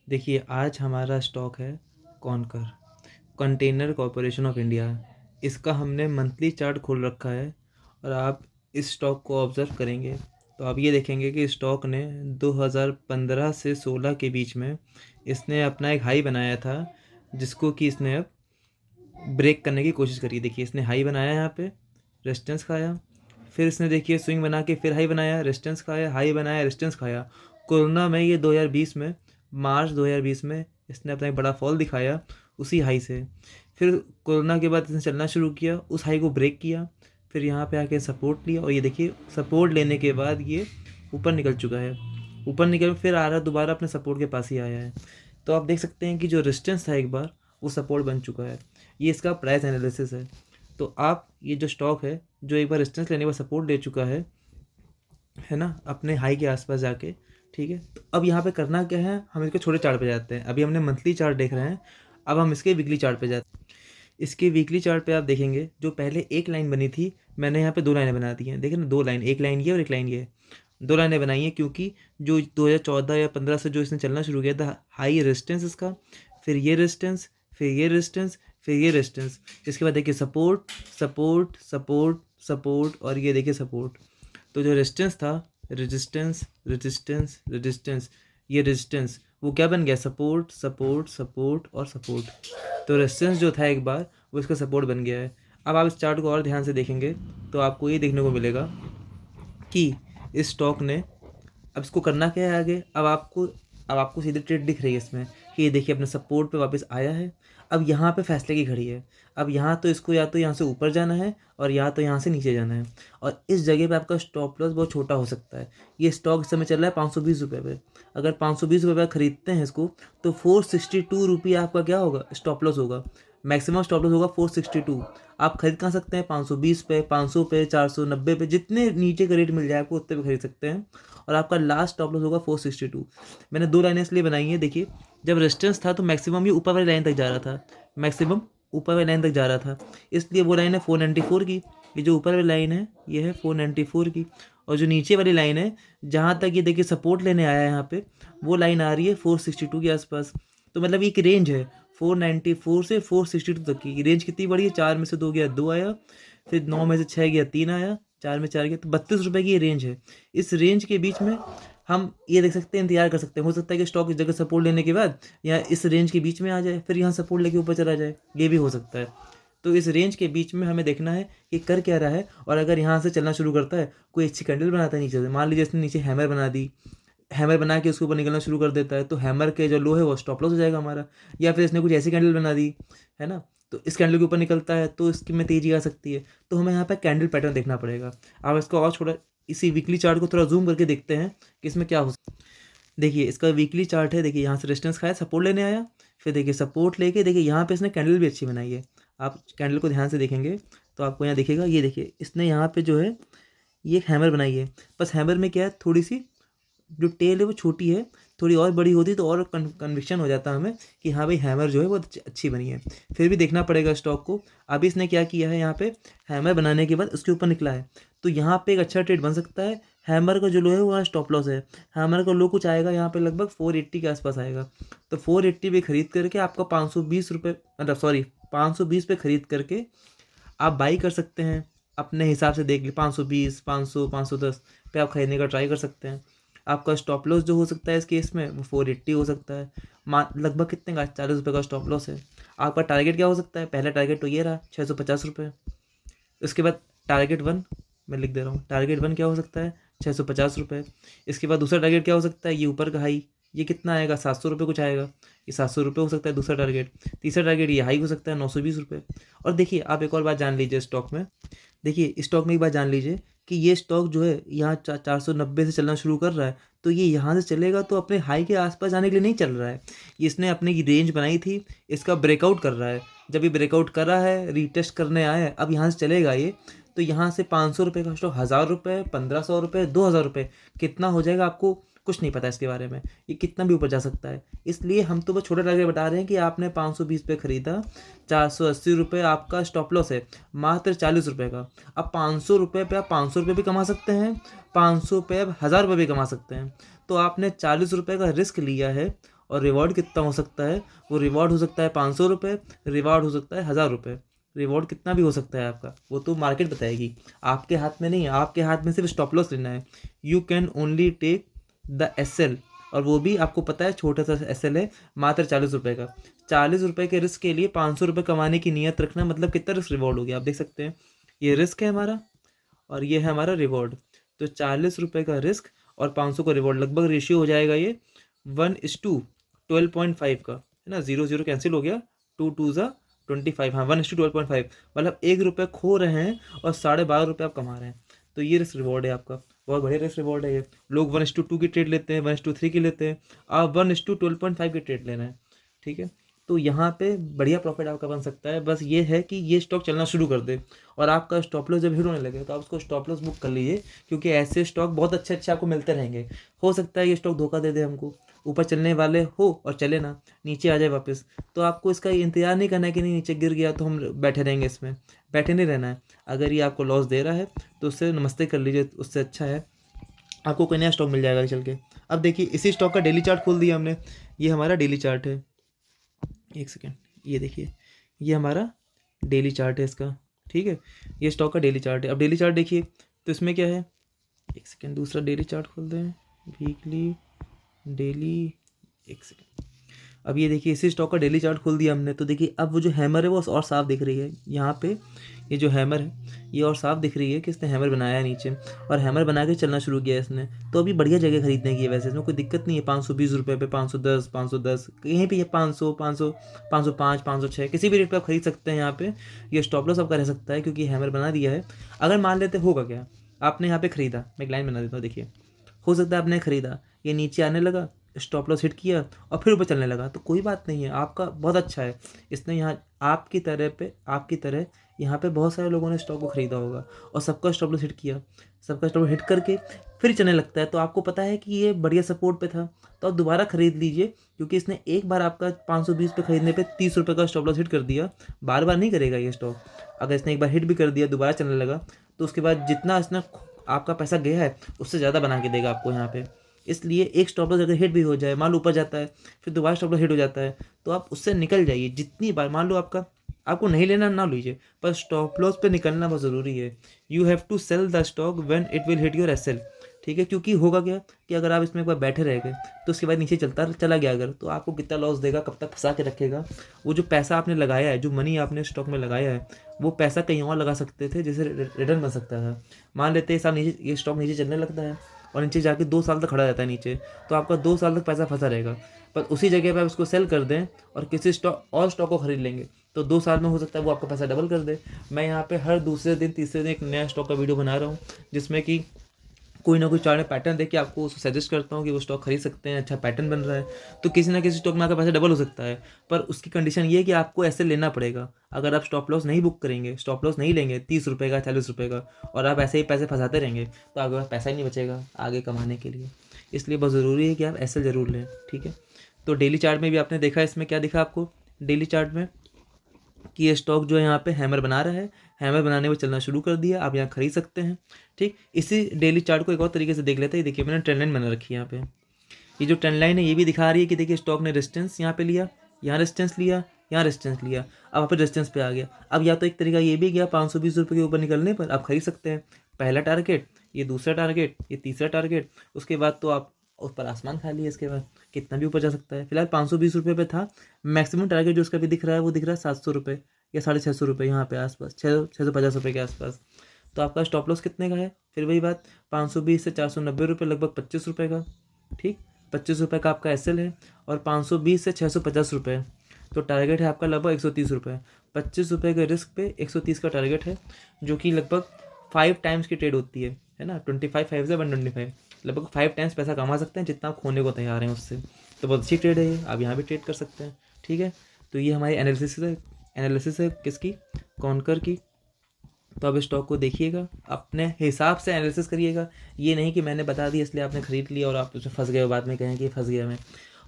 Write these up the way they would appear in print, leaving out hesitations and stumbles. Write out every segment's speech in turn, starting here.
देखिए, आज हमारा स्टॉक है conquer, container corporation of India. इसका हमने मंथली चार्ट खोल रखा है और आप इस स्टॉक को ऑब्ज़र्व करेंगे तो आप ये देखेंगे कि स्टॉक ने 2015 से 16 के बीच में इसने अपना एक हाई बनाया था, जिसको कि इसने अब ब्रेक करने की कोशिश करी। देखिए, इसने हाई बनाया यहाँ पे, रेजिस्टेंस खाया, फिर इसने देखिए स्विंग बना के फिर हाई बनाया, रेजिस्टेंस खाया, हाई बनाया, रेजिस्टेंस खाया। कोरोना में ये 2020 में, मार्च 2020 में इसने अपना एक बड़ा फॉल दिखाया उसी हाई से। फिर कोरोना के बाद इसने चलना शुरू किया, उस हाई को ब्रेक किया, फिर यहाँ पे आके सपोर्ट लिया और ये देखिए सपोर्ट लेने के बाद ये ऊपर निकल चुका है। ऊपर निकल फिर आ रहा, दोबारा अपने सपोर्ट के पास ही आया है। तो आप देख सकते हैं कि जो रेजिस्टेंस था एक बार, वो सपोर्ट बन चुका है। ये इसका प्राइस एनालिसिस है। तो आप ये जो स्टॉक है, जो एक बार रेजिस्टेंस लेने के बाद सपोर्ट ले चुका है ना, अपने हाई के आसपास जाके, ठीक है। तो अब यहाँ पे करना क्या है, हम इसके छोटे चार्ट पे जाते हैं। अभी हमने मंथली चार्ट देख रहे हैं, अब हम इसके वीकली चार्ट पे जाते हैं। इसके वीकली चार्ट पे आप देखेंगे, जो पहले एक लाइन बनी थी, मैंने यहाँ पे दो लाइनें बना दी हैं। देखिए ना, दो लाइन, एक लाइन ये और एक लाइन ये, दो लाइनें बनाई हैं क्योंकि जो 2014 या 15 से जो इसने चलना शुरू किया था, हाई रेजिस्टेंस इसका, फिर ये रेजिस्टेंस, फिर ये रेजिस्टेंस, फिर ये रेजिस्टेंस, इसके बाद देखिए सपोर्ट, सपोर्ट, सपोर्ट, सपोर्ट और ये देखिए सपोर्ट। तो जो रेजिस्टेंस था, रेजिस्टेंस, रेजिस्टेंस, रेजिस्टेंस, ये रेजिस्टेंस वो क्या बन गया, सपोर्ट, सपोर्ट, सपोर्ट और सपोर्ट। तो रेजिस्टेंस जो था एक बार, वो इसका सपोर्ट बन गया है। अब आप इस चार्ट को और ध्यान से देखेंगे तो आपको ये देखने को मिलेगा कि इस स्टॉक ने, अब इसको करना क्या है आगे, अब आपको सीधी ट्रेड दिख रही है इसमें कि ये देखिए अपने सपोर्ट पे वापस आया है। अब यहाँ पे फैसले की घड़ी है। अब यहाँ तो इसको या तो यहाँ से ऊपर जाना है और या तो यहाँ से नीचे जाना है, और इस जगह पे आपका स्टॉप लॉस बहुत छोटा हो सकता है। ये स्टॉक इस समय चल रहा है 520 रुपये पे। अगर 520 रुपये पर खरीदते हैं इसको, तो 462 रुपये आपका क्या होगा, स्टॉप लॉस होगा। मैक्सिमम स्टॉप लॉस होगा 462। आप खरीद कहाँ सकते हैं, 520 पे, 500 पे, 490 पे, जितने नीचे का रेट मिल जाए आपको उतने पे खरीद सकते हैं। और आपका लास्ट स्टॉप लॉस होगा 462। मैंने दो लाइनें इसलिए बनाई हैं, देखिए जब रेजिस्टेंस था तो मैक्सिमम ये ऊपर वाली लाइन तक जा रहा था, मैक्सिमम ऊपर वाली लाइन तक जा रहा था, इसलिए वो लाइन है 494 की। ये जो ऊपर वाली लाइन है ये है 494 की, और जो नीचे वाली लाइन है जहाँ तक ये देखिए सपोर्ट लेने आया है यहाँ पे, वो लाइन आ रही है 462 के आसपास। तो मतलब एक रेंज है 494 से 462 तक की। रेंज कितनी बड़ी है, 4 में से 2 गया 2 आया, फिर 9 में से 6 गया 3 आया, 4 में 4 गया, तो 32 रुपये की ये रेंज है। इस रेंज के बीच में हम ये देख सकते हैं, इंतजार कर सकते हैं। हो सकता है कि स्टॉक इस जगह सपोर्ट लेने के बाद या इस रेंज के बीच में आ जाए, फिर यहाँ सपोर्ट लेके ऊपर चला जाए, ये भी हो सकता है। तो इस रेंज के बीच में हमें देखना है कि कर क्या रहा है, और अगर यहाँ से चलना शुरू करता है, कोई अच्छी कैंडल बनाता है नीचे से, मान लीजिए इसने नीचे हैमर बना दी, हैमर बना के उसके ऊपर निकलना शुरू कर देता है, तो हैमर के जो लो है वो स्टॉप लॉस हो जाएगा हमारा। या फिर इसने कुछ ऐसी कैंडल बना दी है ना, तो इस कैंडल के ऊपर निकलता है तो इसकी में तेजी आ सकती है। तो हमें यहाँ पे कैंडल पैटर्न देखना पड़ेगा। अब इसको और छोटा, इसी वीकली चार्ट को थोड़ा जूम करके देखते हैं कि इसमें क्या हो सकता है। देखिए इसका वीकली चार्ट है, देखिए यहाँ से रेजिस्टेंस खाया, सपोर्ट लेने आया, फिर देखिए सपोर्ट लेके, देखिए यहाँ पे इसने कैंडल भी अच्छी बनाई है। आप कैंडल को ध्यान से देखेंगे तो आपको यहाँ दिखेगा, ये देखिए इसने यहाँ पे जो है ये एक हैमर बनाई है। बस हैमर में क्या है, थोड़ी सी जो टेल है वो छोटी है, थोड़ी और बड़ी होती तो और कन्विक्शन हो जाता हमें कि हाँ भाई हैमर जो है वो अच्छी बनी है। फिर भी देखना पड़ेगा स्टॉक को। अभी इसने क्या किया है, यहाँ पे हैमर बनाने के बाद उसके ऊपर निकला है, तो यहाँ पे एक अच्छा ट्रेड बन सकता है। हैमर का जो लो है वो स्टॉप लॉस है। हैमर का लो कुछ आएगा यहाँ पे लगभग 480 के आसपास आएगा। तो 480 पे खरीद करके आपका 520 रुपये, मतलब सॉरी 520 पे खरीद करके आप बाई कर सकते हैं। अपने हिसाब से देख ली, 520, 500, 510 पे आप खरीदने का ट्राई कर सकते हैं। आपका स्टॉप लॉस जो हो सकता है इस केस में वो 480 हो सकता है। लगभग कितने का, 40 रुपये का स्टॉप लॉस है। आपका टारगेट क्या हो सकता है, पहला टारगेट तो ये रहा 650 रुपये। इसके बाद टारगेट वन, मैं लिख दे रहा हूँ, टारगेट वन क्या हो सकता है, 650 रुपये। इसके बाद दूसरा टारगेट क्या हो सकता है, ये ऊपर का हाई, ये कितना आएगा, 700 रुपये कुछ आएगा, ये 700 रुपये हो सकता है दूसरा टारगेट। तीसरा टारगेट ये हाई हो सकता है 920 रुपये। और देखिए आप एक और बात जान लीजिए स्टॉक में, देखिए स्टॉक में एक बात जान लीजिए कि ये स्टॉक जो है यहाँ 490 से चलना शुरू कर रहा है, तो ये यहाँ से चलेगा तो अपने हाई के आसपास जाने के लिए नहीं चल रहा है। इसने अपने की रेंज बनाई थी, इसका ब्रेकआउट कर रहा है। जब ये ब्रेकआउट कर रहा है, रीटेस्ट करने आया है, अब यहाँ से चलेगा ये, तो यहाँ से 500 रुपये का स्टॉक 1000 रुपये, 1500 रुपये, 2000 रुपये, कितना हो जाएगा आपको कुछ नहीं पता इसके बारे में, ये कितना भी ऊपर जा सकता है। इसलिए हम तो बस छोटा टारगेट बता रहे हैं कि आपने 520 पे खरीदा, 480 रुपये आपका स्टॉप लॉस है, मात्र 40 रुपये का। अब 500 रुपये पे आप 500 रुपये भी कमा सकते हैं, 500 पे आप 1000 रुपये भी कमा सकते हैं। तो आपने 40 रुपये का रिस्क लिया है और रिवॉर्ड कितना हो सकता है, वो रिवॉर्ड हो सकता है 500 रुपये, रिवॉर्ड हो सकता है 1000 रुपये, रिवॉर्ड कितना भी हो सकता है आपका, वो तो मार्केट बताएगी, आपके हाथ में नहीं है। आपके हाथ में सिर्फ स्टॉप लॉस लेना है। You can only take the S, और वो भी आपको पता है छोटा सा एस है, मात्र 40 रुपये का। 40 रुपये के रिस्क के लिए 500 रुपये कमाने की नीयत रखना, मतलब कितना रिस्क रिवॉर्ड हो गया आप देख सकते हैं। ये रिस्क है हमारा और ये है हमारा रिवॉर्ड। तो 40 रुपये का रिस्क और 500 का रिवॉर्ड, लगभग रेशियो हो जाएगा ये 1:12.5 का, है ना। 0 0 कैंसिल हो गया, 2 2 ज़ा 25, हाँ 1:12.5, मतलब 1 रुपये खो रहे हैं और 12.5 रुपये आप कमा रहे हैं। तो ये रिस्क रिवॉर्ड है आपका, बहुत बढ़िया रिस्क रिवॉर्ड है ये। लोग 1:2 की ट्रेड लेते हैं, 1:3 की लेते हैं, आप 1:12.5 की ट्रेड लेना है, ठीक है। तो यहाँ पे बढ़िया प्रॉफिट आपका बन सकता है। बस ये है कि ये स्टॉक चलना शुरू कर दे और आपका स्टॉप लॉस जब हिट होने लगे तो आप उसको स्टॉप लॉस बुक कर लीजिए, क्योंकि ऐसे स्टॉक बहुत अच्छे अच्छे आपको मिलते रहेंगे। हो सकता है ये स्टॉक धोखा दे दे हमको, ऊपर चलने वाले हो और चले ना, नीचे आ जाए वापस, तो आपको इसका इंतजार नहीं करना है कि नहीं नीचे गिर गया तो हम बैठे रहेंगे, इसमें बैठे नहीं रहना है। अगर ये आपको लॉस दे रहा है तो उससे नमस्ते कर लीजिए, उससे अच्छा है आपको कोई नया स्टॉक मिल जाएगा चल के। अब देखिए इसी स्टॉक का डेली चार्ट खोल दिया हमने, ये हमारा डेली चार्ट है, एक सेकेंड, ये देखिए ये हमारा डेली चार्ट है इसका, ठीक है। ये स्टॉक का डेली चार्ट है। अब डेली चार्ट देखिए तो इसमें क्या है, एक सेकेंड दूसरा डेली चार्ट खोलते हैं, वीकली डेली, एक सेकेंड। अब ये देखिए इसी स्टॉक का डेली चार्ट खोल दिया हमने, तो देखिए अब वो जो हैमर है वो और साफ दिख रही है यहाँ पे। ये जो हैमर है ये और साफ दिख रही है कि इसने हैमर बनाया है नीचे, और हैमर बना के चलना शुरू किया है इसने। तो अभी बढ़िया जगह खरीदने की है, वैसे इसमें कोई दिक्कत नहीं है। 520 रुपये पे 510 कहीं भी ये 500 500 505 506 किसी भी रेट पर आप खरीद सकते हैं। यहाँ पे ये स्टॉप लॉस आपका रह सकता है क्योंकि हैमर बना दिया है। अगर मान लेते होगा क्या, आपने यहाँ पे खरीदा, मैं एक लाइन बना देता हूँ, देखिए हो सकता है आपने खरीदा, ये नीचे आने लगा, स्टॉप लॉस हिट किया और फिर ऊपर चलने लगा, तो कोई बात नहीं है, आपका बहुत अच्छा है। इसने यहाँ आपकी तरह यहाँ पे बहुत सारे लोगों ने स्टॉक को खरीदा होगा और सबका स्टॉप लॉस हिट किया, सबका स्टॉप लॉस हिट करके फिर चलने लगता है, तो आपको पता है कि ये बढ़िया सपोर्ट पे था, तो आप दोबारा खरीद लीजिए, क्योंकि इसने एक बार आपका 520 पे खरीदने पे 30 रुपये का स्टॉप लॉस हिट कर दिया। बार बार नहीं करेगा ये स्टॉक। अगर इसने एक बार हिट भी कर दिया, दोबारा चलने लगा, तो उसके बाद जितना इसने आपका पैसा गया है उससे ज़्यादा बना के देगा आपको यहाँ पे। इसलिए एक स्टॉप लॉस अगर हिट भी हो जाए, मान लो ऊपर जाता है फिर दोबारा स्टॉप लॉस हिट हो जाता है, तो आप उससे निकल जाइए। जितनी बार मान लो आपको नहीं लेना ना लीजिए, पर स्टॉप लॉस पे निकलना बहुत ज़रूरी है। You have to sell the stock when it will hit your SL, ठीक है। क्योंकि होगा क्या कि अगर आप इसमें एक बार बैठे रह गए तो उसके बाद नीचे चला गया अगर, तो आपको कितना लॉस देगा, कब तक फंसा के रखेगा। वो जो पैसा आपने लगाया है, जो मनी आपने स्टॉक में लगाया है, वो पैसा कहीं और लगा सकते थे जिससे रिटर्न बन सकता था। मान लेते हैं साल नीचे ये स्टॉक नीचे चलने लगता है और नीचे जाके 2 साल तक खड़ा रहता है नीचे, तो आपका 2 साल तक पैसा फंसा रहेगा। पर उसी जगह पर आप उसको सेल कर दें और किसी स्टॉक को खरीद लेंगे, तो 2 साल में हो सकता है वो आपका पैसा डबल कर दे। मैं यहाँ पे हर दूसरे दिन तीसरे दिन एक नया स्टॉक का वीडियो बना रहा हूँ, जिसमें कि कोई ना कोई चार्ट में पैटर्न देख के आपको उसको सजेस्ट करता हूँ कि वो स्टॉक खरीद सकते हैं, अच्छा पैटर्न बन रहा है, तो किसी ना किसी स्टॉक में आपका पैसा डबल हो सकता है। पर उसकी कंडीशन ये है कि आपको ऐसे लेना पड़ेगा। अगर आप स्टॉप लॉस नहीं बुक करेंगे, स्टॉप लॉस नहीं लेंगे 30 रुपये का 40 रुपये का, और आप ऐसे ही पैसे फंसाते रहेंगे, तो आपके पास पैसा ही नहीं बचेगा आगे कमाने के लिए। इसलिए बहुत ज़रूरी है कि आप ऐसे ज़रूर लें, ठीक है। तो डेली चार्ट में भी आपने देखा, इसमें क्या दिखा आपको डेली चार्ट में कि ये स्टॉक जो है यहाँ पे हैमर बना रहा है, हैमर बनाने में चलना शुरू कर दिया, आप यहाँ खरीद सकते हैं, ठीक। इसी डेली चार्ट को एक और तरीके से देख लेते हैं। देखिए मैंने ट्रेंड लाइन बना रखी है यहाँ पे, ये जो ट्रेंड लाइन है ये भी दिखा रही है कि देखिए स्टॉक ने रेजिस्टेंस यहाँ पे लिया, यहाँ रेजिस्टेंस लिया, यहाँ रेजिस्टेंस लिया, अब वहाँ पे रेजिस्टेंस पे आ गया। अब या तो एक तरीका ये भी गया 520 रुपये के ऊपर निकलने पर आप खरीद सकते हैं, पहला टारगेट, ये दूसरा टारगेट, ये तीसरा टारगेट, उसके बाद तो आप उस पर आसमान खा लिया। इसके बाद कितना भी ऊपर जा सकता है। फिलहाल 520 रुपये पे था, मैक्सिमम टारगेट जो उसका भी दिख रहा है वो दिख रहा है 700 रुपये या 650 रुपये, यहाँ पे आसपास 650 रुपये के आसपास। तो आपका स्टॉप लॉस कितने का है, फिर वही बात 520 से 490 रुपये, लगभग 25 रुपये का, ठीक। 25 रुपये का आपका एसएल है और 520 से 650 रुपये, तो टारगेट है आपका लगभग 130 रुपये। 25 रुपये के रिस्क पे 130 का टारगेट है, जो कि लगभग 5 टाइम्स की ट्रेड होती है ना। 25 5 से 125, लगभग 5 टाइम्स पैसा कमा सकते हैं जितना आप खोने को तैयार हैं उससे। तो बहुत अच्छी ट्रेड है ये, आप यहाँ भी ट्रेड कर सकते हैं, ठीक है। तो ये हमारी एनालिसिस है किसकी, कॉनकर की। तो अब स्टॉक को देखिएगा, अपने हिसाब से एनालिसिस करिएगा, ये नहीं कि मैंने बता दिया इसलिए आपने खरीद लिया और आप उसमें फंस गए, बाद में कहें कि फंस गया मैं।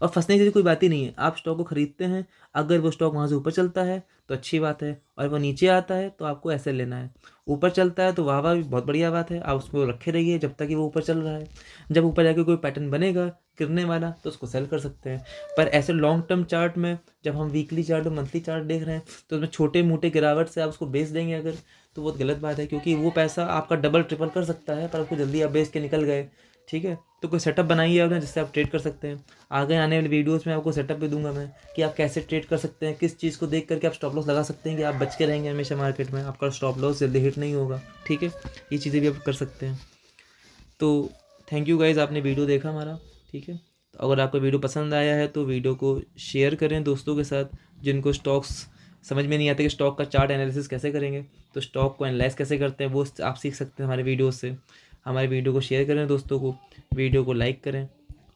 और फंसने की कोई बात ही नहीं है। आप स्टॉक को खरीदते हैं, अगर वो स्टॉक वहाँ से ऊपर चलता है तो अच्छी बात है, और वो नीचे आता है तो आपको ऐसे लेना है। ऊपर चलता है तो वाह वाह भी बहुत बढ़िया बात है, आप उसको रखे रहिए जब तक कि वो ऊपर चल रहा है। जब ऊपर जाके कोई पैटर्न बनेगा गिरने वाला तो उसको सेल कर सकते हैं। पर ऐसे लॉन्ग टर्म चार्ट में जब हम वीकली चार्ट और मंथली चार्ट देख रहे हैं तो उसमें छोटे मोटे गिरावट से आप उसको बेच देंगे अगर, तो बहुत गलत बात है, क्योंकि वो पैसा आपका डबल ट्रिपल कर सकता है, पर आपको जल्दी आप बेच के निकल गए। ठीक है, तो कोई सेटअप बनाइए आपने जिससे आप ट्रेड कर सकते हैं। आगे आने वाली वीडियोस में आपको सेटअप भी दूंगा मैं कि आप कैसे ट्रेड कर सकते हैं, किस चीज़ को देख करके आप स्टॉप लॉस लगा सकते हैं कि आप बच के रहेंगे हमेशा मार्केट में, आपका स्टॉप लॉस जल्दी हिट नहीं होगा। ठीक है, ये चीज़ें भी आप कर सकते हैं। तो थैंक यू गाइज़, आपने वीडियो देखा हमारा। ठीक है, तो अगर आपको वीडियो पसंद आया है तो वीडियो को शेयर करें दोस्तों के साथ जिनको स्टॉक्स समझ में नहीं आते कि स्टॉक का चार्ट एनालिसिस कैसे करेंगे, तो स्टॉक को एनालाइज कैसे करते हैं वो आप सीख सकते हैं हमारे वीडियो से। हमारे वीडियो को शेयर करें दोस्तों को, वीडियो को लाइक करें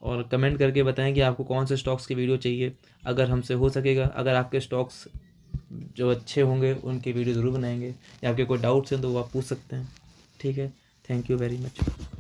और कमेंट करके बताएं कि आपको कौन से स्टॉक्स की वीडियो चाहिए। अगर हमसे हो सकेगा, अगर आपके स्टॉक्स जो अच्छे होंगे उनकी वीडियो ज़रूर बनाएंगे, या आपके कोई डाउट्स हैं तो वो आप पूछ सकते हैं। ठीक है, थैंक यू वेरी मच।